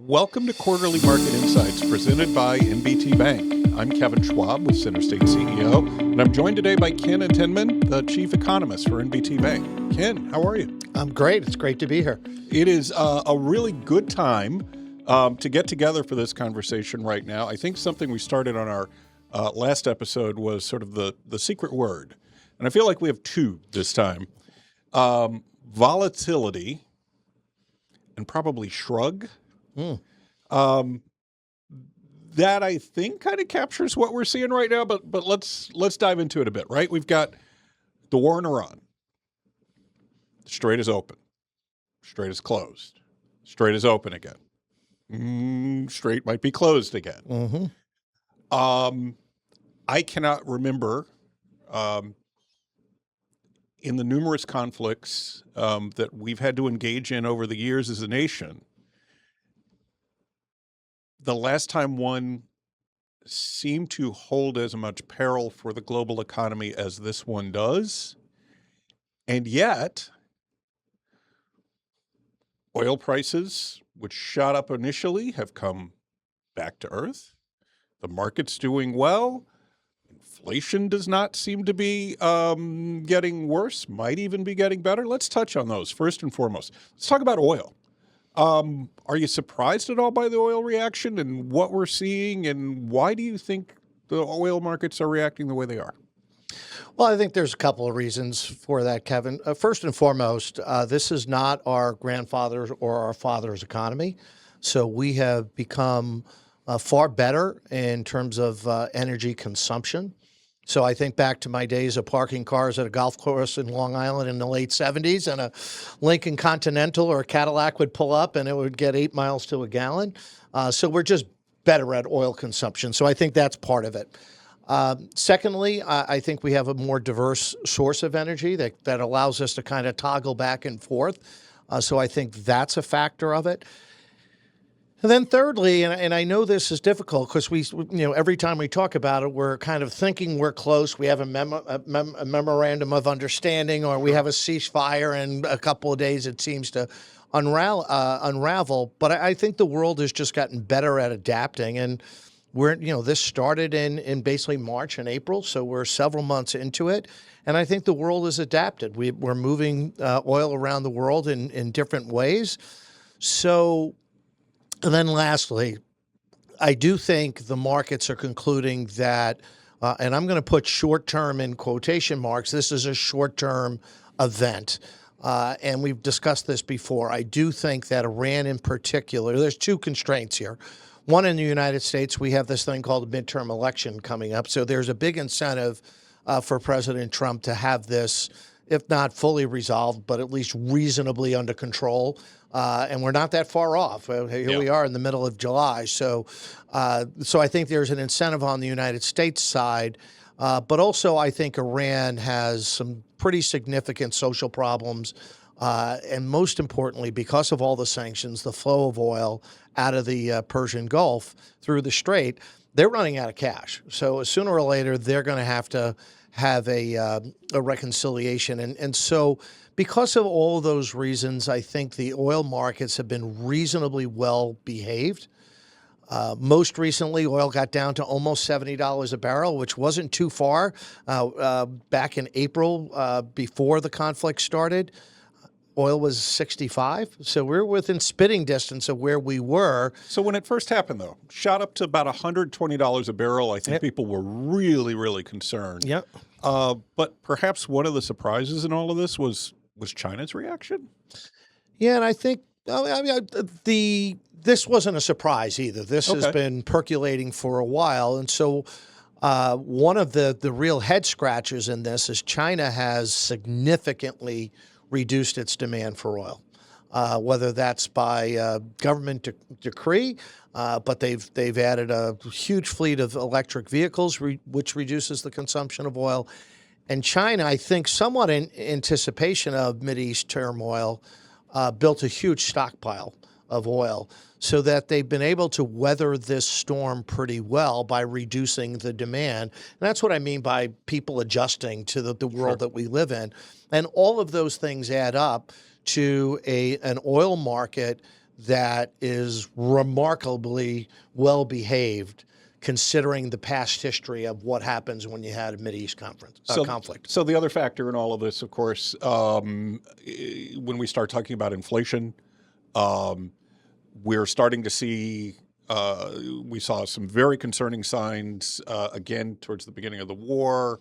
Welcome to Quarterly Market Insights presented by NBT Bank. I'm Kevin Schwab with CenterState CEO, and I'm joined today by Ken Entenmann, the Chief Economist for NBT Bank. Ken, how are you? I'm great. It's great to be here. It is a really good time to get together for this conversation right now. I think something we started on our last episode was sort of the secret word, and I feel like we have two this time. Volatility and probably shrug. That I think kind of captures what we're seeing right now, but let's dive into it a bit, right? We've got the war in Iran. The Strait is open. Strait is closed. Strait is open again. Strait might be closed again. I cannot remember in the numerous conflicts that we've had to engage in over the years as a nation, the last time one seemed to hold as much peril for the global economy as this one does. And yet, oil prices, which shot up initially, have come back to earth. The market's doing well. Inflation does not seem to be getting worse, might even be getting better. Let's touch on those first and foremost. Let's talk about oil. Are you surprised at all by the oil reaction and what we're seeing, and why do you think the oil markets are reacting the way they are? Well, I think there's a couple of reasons for that, Kevin. First and foremost, this is not our grandfather's or our father's economy. So we have become far better in terms of energy consumption. So I think back to my days of parking cars at a golf course in Long Island in the late 70s, and a Lincoln Continental or a Cadillac would pull up and it would get 8 miles to a gallon. So we're just better at oil consumption. So I think that's part of it. Secondly, I think we have a more diverse source of energy that allows us to kind of toggle back and forth. So I think that's a factor of it. And then thirdly, and I know this is difficult because every time we talk about it, we're kind of thinking we're close. We have a memorandum of understanding, or we have a ceasefire, and a couple of days it seems to unravel. But I think the world has just gotten better at adapting, and this started in basically March and April, so we're several months into it, and I think the world has adapted. We're moving oil around the world in different ways. So. And then lastly, I do think the markets are concluding that, and I'm going to put short-term in quotation marks, this is a short-term event. And we've discussed this before. I do think that Iran in particular, there's two constraints here. One, in the United States, we have this thing called a midterm election coming up. So there's a big incentive for President Trump to have this, if not fully resolved, but at least reasonably under control. And we're not that far off. Here we are in the middle of July. So I think there's an incentive on the United States side. But also I think Iran has some pretty significant social problems. And most importantly, because of all the sanctions, the flow of oil out of the Persian Gulf through the Strait, they're running out of cash. So sooner or later, they're going to have a reconciliation. And so because of all those reasons, I think the oil markets have been reasonably well behaved. Most recently, oil got down to almost $70 a barrel, which wasn't too far back in April before the conflict started. Oil was 65, so we're within spitting distance of where we were. So when it first happened, though, shot up to about $120 a barrel, I think people were really, really concerned. Yep. But perhaps one of the surprises in all of this was China's reaction? Yeah, and I think this wasn't a surprise either. This has been percolating for a while, and so one of the real head scratchers in this is China has significantly reduced its demand for oil, whether that's by government decree, but they've added a huge fleet of electric vehicles, which reduces the consumption of oil. And China, I think, somewhat in anticipation of Mideast turmoil, built a huge stockpile of oil so that they've been able to weather this storm pretty well by reducing the demand. And that's what I mean by people adjusting to the world that we live in. And all of those things add up to an oil market that is remarkably well behaved considering the past history of what happens when you had a Mideast conflict. So the other factor in all of this, of course, when we start talking about inflation, we're starting to see, we saw some very concerning signs, again, towards the beginning of the war.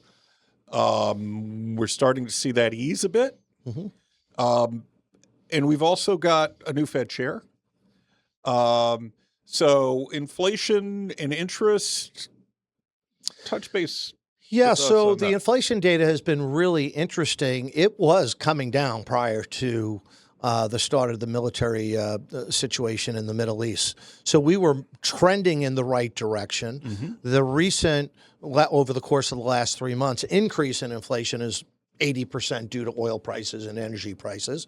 We're starting to see that ease a bit. And we've also got a new Fed chair. So inflation and interest, touch base. Yeah, with us so on the that. inflation data has been really interesting. It was coming down prior to the start of the military situation in the Middle East. So we were trending in the right direction. The recent, over the course of the last 3 months, increase in inflation is 80% due to oil prices and energy prices.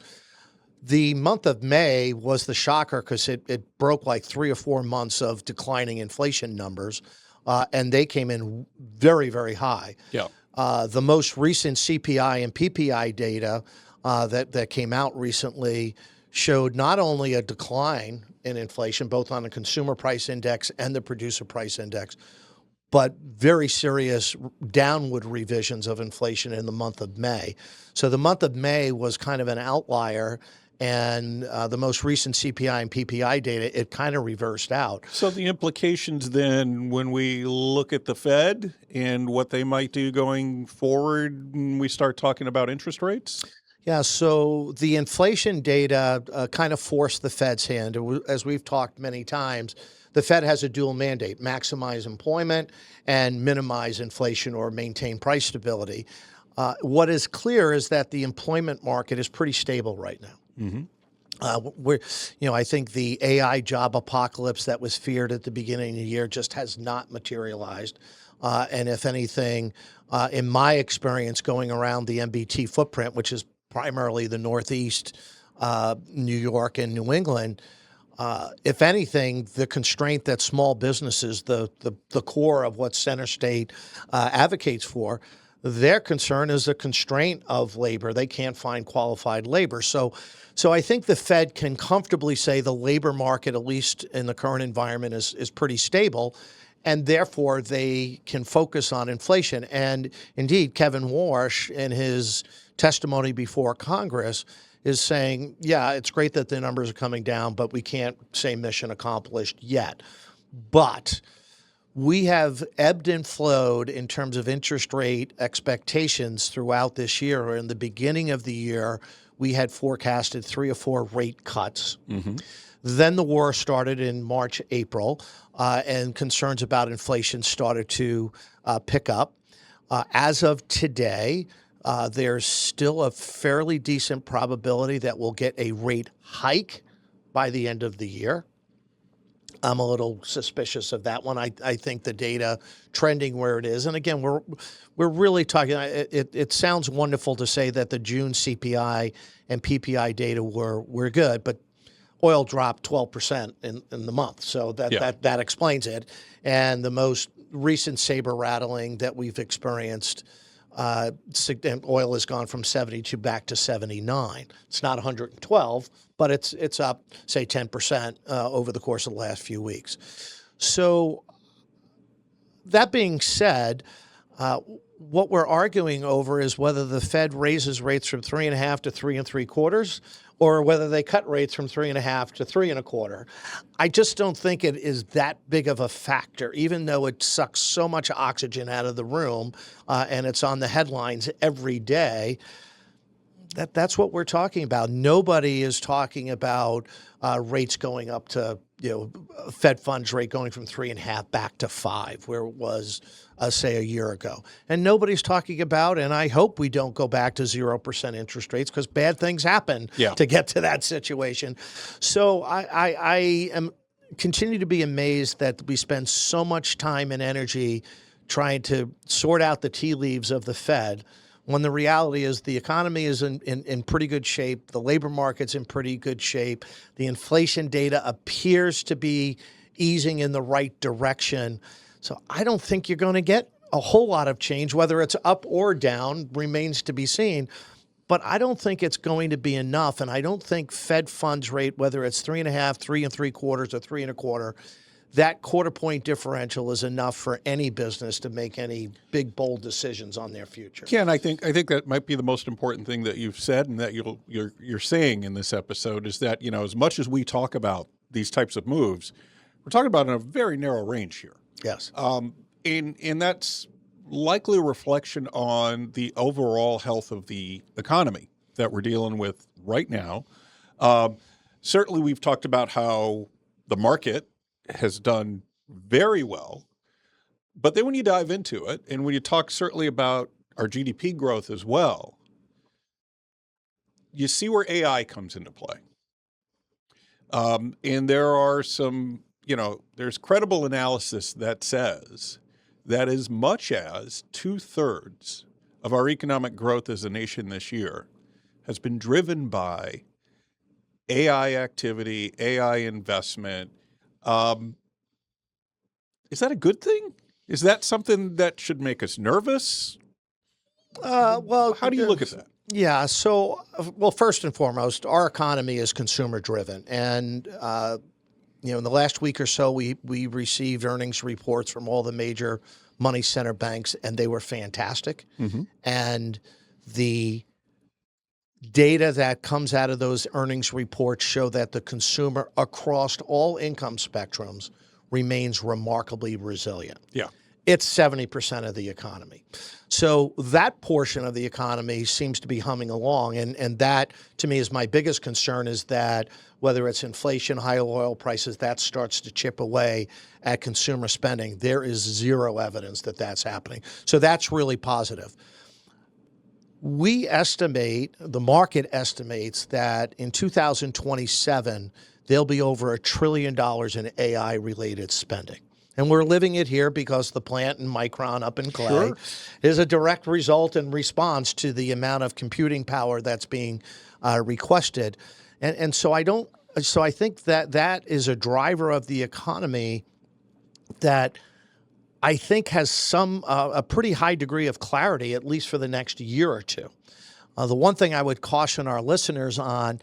The month of May was the shocker because it broke like 3 or 4 months of declining inflation numbers, and they came in very, very high. Yeah. The most recent CPI and PPI data that came out recently showed not only a decline in inflation, both on the consumer price index and the producer price index, but very serious downward revisions of inflation in the month of May. So the month of May was kind of an outlier, and the most recent CPI and PPI data, it kind of reversed out. So the implications then, when we look at the Fed and what they might do going forward, when we start talking about interest rates? Yeah, so the inflation data kind of forced the Fed's hand. As we've talked many times, the Fed has a dual mandate: maximize employment and minimize inflation or maintain price stability. What is clear is that the employment market is pretty stable right now. I think the AI job apocalypse that was feared at the beginning of the year just has not materialized. And if anything, in my experience going around the NBT footprint, which is primarily the Northeast, New York, and New England, if anything, the constraint that small businesses, the core of what CenterState advocates for, their concern is a constraint of labor. They can't find qualified labor. So I think the Fed can comfortably say the labor market, at least in the current environment, is pretty stable, and therefore they can focus on inflation. And indeed, Kevin Warsh, in his testimony before Congress, is saying, yeah, it's great that the numbers are coming down, but we can't say mission accomplished yet. But we have ebbed and flowed in terms of interest rate expectations throughout this year. In the beginning of the year, we had forecasted 3 or 4 rate cuts. Then the war started in March, April, and concerns about inflation started to pick up. As of today, there's still a fairly decent probability that we'll get a rate hike by the end of the year. I'm a little suspicious of that one. I think the data trending where it is, and again, we're really talking. It sounds wonderful to say that the June CPI and PPI data were good, but oil dropped 12% in the month, so that explains it. And the most recent saber rattling that we've experienced, oil has gone from 72 back to 79. It's not 112, but it's up, say, 10% over the course of the last few weeks. So that being said, what we're arguing over is whether the Fed raises rates from 3.5 to 3 3/4, or whether they cut rates from 3.5 to 3 1/4. I just don't think it is that big of a factor, even though it sucks so much oxygen out of the room and it's on the headlines every day. That's what we're talking about. Nobody is talking about rates going up to, Fed funds rate going from 3.5 back to 5, where it was, say, a year ago. And nobody's talking about, and I hope we don't go back to 0% interest rates, because bad things happen to get to that situation. So I am continue to be amazed that we spend so much time and energy trying to sort out the tea leaves of the Fed, when the reality is the economy is in pretty good shape, the labor market's in pretty good shape, the inflation data appears to be easing in the right direction. So I don't think you're going to get a whole lot of change. Whether it's up or down remains to be seen. but I don't think it's going to be enough. And I don't think Fed funds rate, whether it's 3.5, 3.75, or 3.25, that quarter point differential is enough for any business to make any big, bold decisions on their future. Ken, I think that might be the most important thing that you've said and that you're saying in this episode is that, as much as we talk about these types of moves, we're talking about in a very narrow range here. Yes. And that's likely a reflection on the overall health of the economy that we're dealing with right now. Certainly, we've talked about how the market has done very well. But then when you dive into it, and when you talk certainly about our GDP growth as well, you see where AI comes into play. And there are some, there's credible analysis that says that as much as 2/3 of our economic growth as a nation this year has been driven by AI activity, AI investment. Is that a good thing? Is that something that should make us nervous? Well, how do you look at that? Yeah. So, well, first and foremost, our economy is consumer driven. And, in the last week or so, we received earnings reports from all the major money center banks, and they were fantastic. Mm-hmm. And the data that comes out of those earnings reports show that the consumer across all income spectrums remains remarkably resilient. Yeah. It's 70% of the economy. So that portion of the economy seems to be humming along. And that, to me, is my biggest concern, is that whether it's inflation, high oil prices, that starts to chip away at consumer spending. There is zero evidence that that's happening. So that's really positive. We estimate, the market estimates, that in 2027, there'll be over $1 trillion in AI-related spending. And we're living it here because the plant in Micron up in Clay is a direct result and response to the amount of computing power that's being requested. And so I think that is a driver of the economy that I think has a pretty high degree of clarity, at least for the next year or two. The one thing I would caution our listeners on,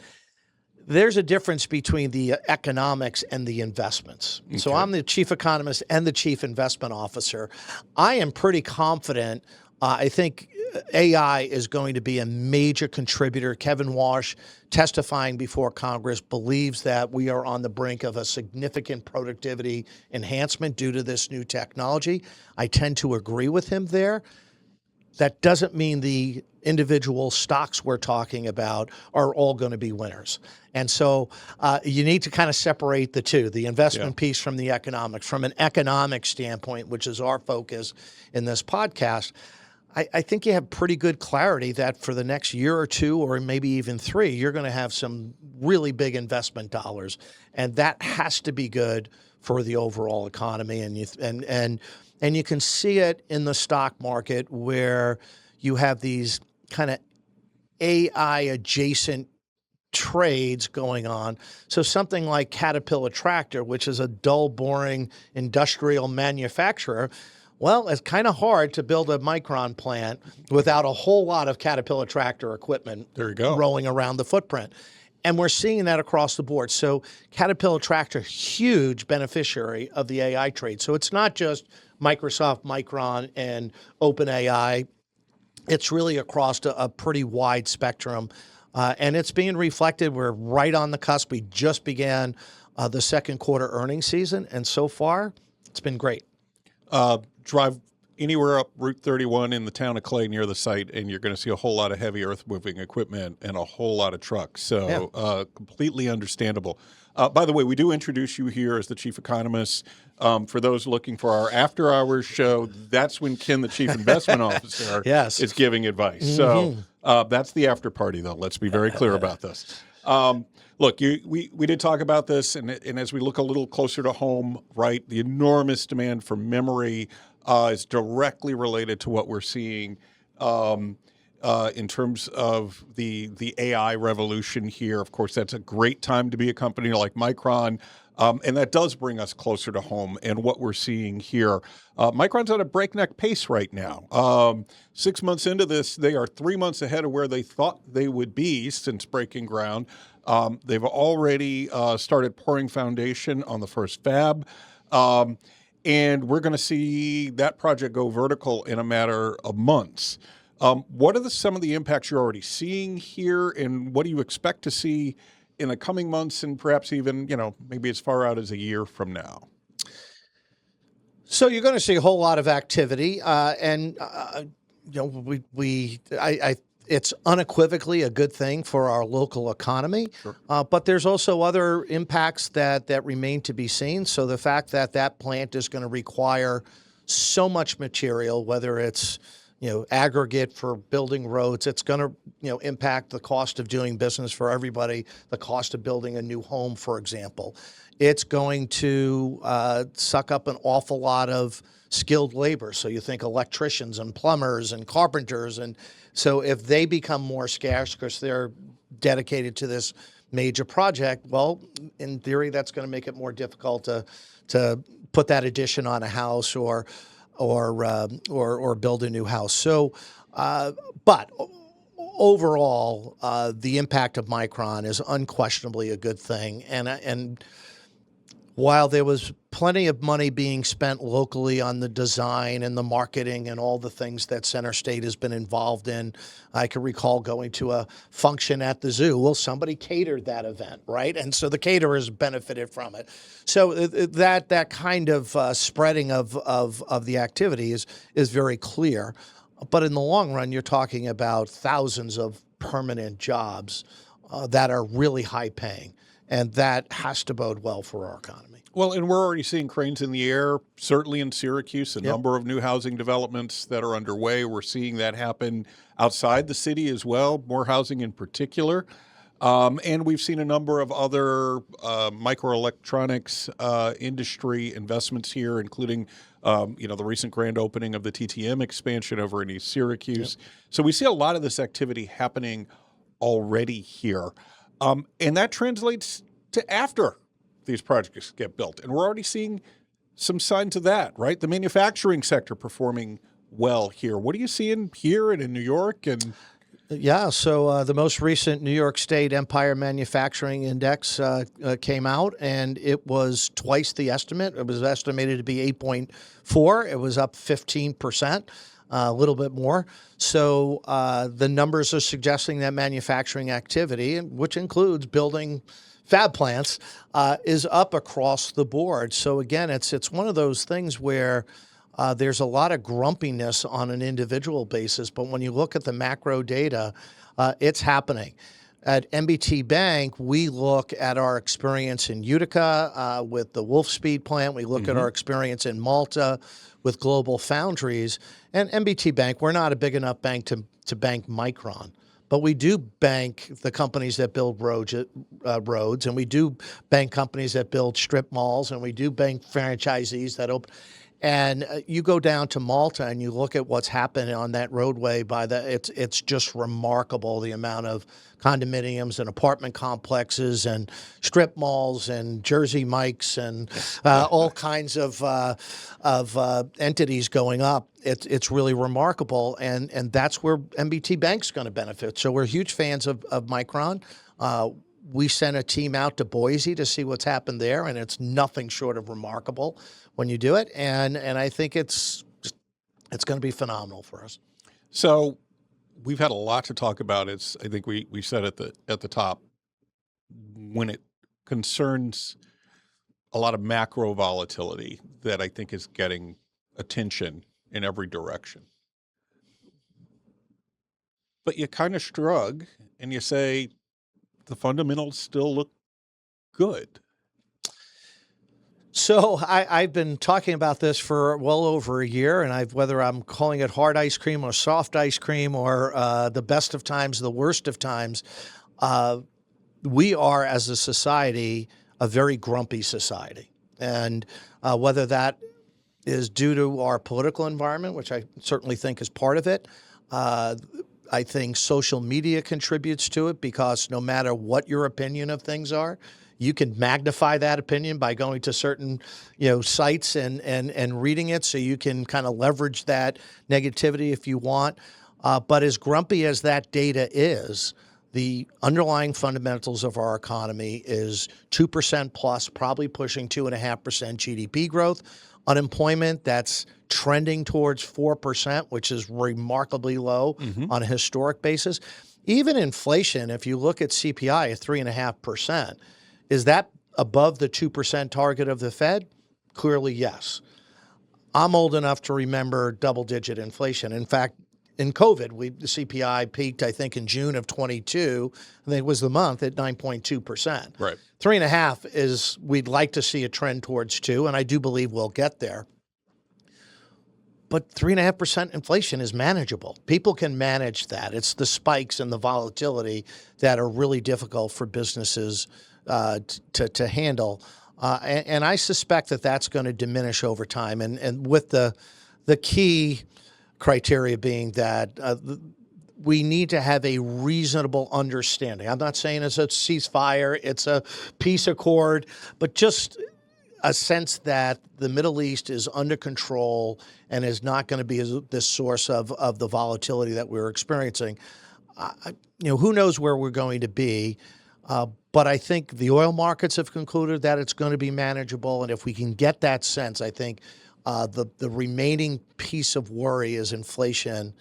there's a difference between the economics and the investments. Okay. So I'm the chief economist and the chief investment officer. I am pretty confident. I think AI is going to be a major contributor. Kevin Walsh, testifying before Congress, believes that we are on the brink of a significant productivity enhancement due to this new technology. I tend to agree with him there. That doesn't mean the individual stocks we're talking about are all going to be winners. And so you need to kind of separate the two, the investment piece from the economics. From an economic standpoint, which is our focus in this podcast, I think you have pretty good clarity that for the next year or two, or maybe even 3, you're going to have some really big investment dollars. And that has to be good for the overall economy. And you can see it in the stock market, where you have these kind of AI adjacent trades going on. So something like Caterpillar Tractor, which is a dull, boring industrial manufacturer, well, it's kind of hard to build a Micron plant without a whole lot of Caterpillar Tractor equipment rolling around the footprint. And we're seeing that across the board. So Caterpillar Tractor, huge beneficiary of the AI trade. So it's not just Microsoft, Micron, and OpenAI. It's really across a pretty wide spectrum. And it's being reflected. We're right on the cusp. We just began the second quarter earnings season. And so far, it's been great. Drive anywhere up Route 31 in the town of Clay near the site, and you're going to see a whole lot of heavy earth-moving equipment and a whole lot of trucks. So completely understandable. By the way, we do introduce you here as the chief economist. For those looking for our after-hours show, that's when Ken, the chief investment officer, is giving advice. Mm-hmm. So that's the after party, though. Let's be very clear about this. Look, we did talk about this, and as we look a little closer to home, right, the enormous demand for memory is directly related to what we're seeing in terms of the AI revolution here. Of course, that's a great time to be a company like Micron. And that does bring us closer to home and what we're seeing here. Micron's at a breakneck pace right now. 6 months into this, they are 3 months ahead of where they thought they would be since breaking ground. They've already started pouring foundation on the first fab. And we're going to see that project go vertical in a matter of months. What are some of the impacts you're already seeing here, and what do you expect to see in the coming months, and perhaps even, maybe as far out as a year from now? So you're going to see a whole lot of activity, it's unequivocally a good thing for our local economy. Sure. But there's also other impacts that remain to be seen. So the fact that plant is going to require so much material, whether it's aggregate for building roads, it's going to impact the cost of doing business for everybody, the cost of building a new home, for example. It's going to suck up an awful lot of skilled labor. So you think electricians and plumbers and carpenters. And so if they become more scarce because they're dedicated to this major project, well, in theory, that's going to make it more difficult to put that addition on a house or build a new house. So, but overall, the impact of Micron is unquestionably a good thing. And while there was plenty of money being spent locally on the design and the marketing and all the things that CenterState has been involved in, I can recall going to a function at the zoo. Well, somebody catered that event, right? And so the caterers benefited from it. So that kind of spreading of the activity is very clear. But in the long run, you're talking about thousands of permanent jobs that are really high paying. And that has to bode well for our economy. Well, and we're already seeing cranes in the air, certainly in Syracuse, a number of new housing developments that are underway. We're seeing that happen outside the city as well, more housing in particular. And we've seen a number of other microelectronics industry investments here, including the recent grand opening of the TTM expansion over in East Syracuse. Yep. So we see a lot of this activity happening already here. And that translates to after these projects get built. And we're already seeing some signs of that, right? The manufacturing sector performing well here. What are you seeing here and in New York? And yeah, so the most recent New York State Empire Manufacturing Index came out, and it was twice the estimate. It was estimated to be 8.4. It was up 15%. A little bit more. So the numbers are suggesting that manufacturing activity, which includes building fab plants, is up across the board. So again, it's one of those things where there's a lot of grumpiness on an individual basis, but when you look at the macro data, it's happening. At NBT Bank, we look at our experience in Utica with the Wolfspeed plant. We look at our experience in Malta with Global Foundries. And NBT Bank, we're not a big enough bank to bank Micron, but we do bank the companies that build roads, and we do bank companies that build strip malls, and we do bank franchisees that open. And you go down to Malta and you look at what's happened on that roadway it's just remarkable, the amount of condominiums and apartment complexes and strip malls and Jersey Mikes and all kinds of entities going up. It's really remarkable, and that's where NBT Bank's going to benefit. So we're huge fans of Micron. We sent a team out to Boise to see what's happened there, and it's nothing short of remarkable when you do it. And I think it's going to be phenomenal for us. So we've had a lot to talk about. It's, I think we said at the top, when it concerns a lot of macro volatility that I think is getting attention in every direction. But you kind of shrug and you say the fundamentals still look good. So I've been talking about this for well over a year, and whether I'm calling it hard ice cream or soft ice cream or the best of times, the worst of times, we are, as a society, a very grumpy society. And whether that is due to our political environment, which I certainly think is part of it, I think social media contributes to it because no matter what your opinion of things are, you can magnify that opinion by going to certain, sites and reading it, so you can kind of leverage that negativity if you want. But as grumpy as that data is, the underlying fundamentals of our economy is 2% plus, probably pushing 2.5% GDP growth. Unemployment that's trending towards 4%, which is remarkably low on a historic basis. Even inflation, if you look at CPI at 3.5%, is that above the 2% target of the Fed? Clearly, yes. I'm old enough to remember double-digit inflation. In fact, in COVID, the CPI peaked, I think, in June of 22. I think it was the month at 9.2%. Right. 3.5 is, we'd like to see a trend towards 2, and I do believe we'll get there. But 3.5% inflation is manageable. People can manage that. It's the spikes and the volatility that are really difficult for businesses to handle. And I suspect that that's going to diminish over time. And with the key criteria being that we need to have a reasonable understanding. I'm not saying it's a ceasefire, it's a peace accord, but just a sense that the Middle East is under control and is not going to be this source of the volatility that we're experiencing. Who knows where we're going to be, but I think the oil markets have concluded that it's going to be manageable, and if we can get that sense, I think the remaining piece of worry is inflation,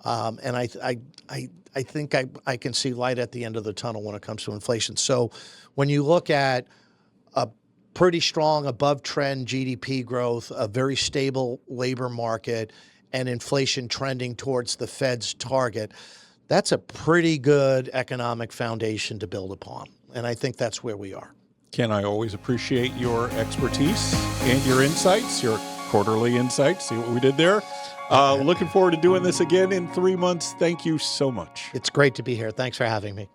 and I think I can see light at the end of the tunnel when it comes to inflation. So when you look at a pretty strong above-trend GDP growth, a very stable labor market, and inflation trending towards the Fed's target, that's a pretty good economic foundation to build upon. And I think that's where we are. Ken, I always appreciate your expertise and your insights, your quarterly insights. See what we did there? Looking forward to doing this again in 3 months. Thank you so much. It's great to be here. Thanks for having me.